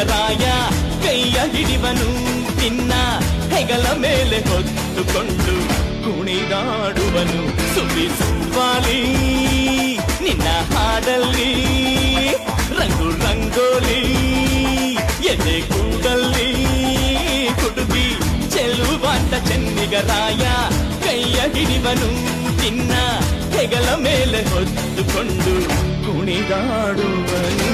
ಚೆನ್ನಿಗರಾಯ ಕೈಯ ಹಿಡಿವನು ನಿನ್ನ ಹೆಗಲ ಮೇಲೆ ಹೊತ್ತುಕೊಂಡು ಕುಣಿದಾಡುವನು ಸುಬ್ಬಿ ಸುಬ್ಬಾಲಿ ನಿನ್ನ ಹಾಡಲ್ಲಿ ರಂಗು ರಂಗೋಲಿ ಎದೆ ಕೂಡಲ್ಲಿ ಕುಡುಗಿ ಚೆಲುವಾಟ ಚೆನ್ನಿಗರಾಯ ಕೈಯ ಹಿಡಿವನು ನಿನ್ನ ಹೆಗಲ ಮೇಲೆ ಹೊತ್ತುಕೊಂಡು ಕುಣಿದಾಡುವನು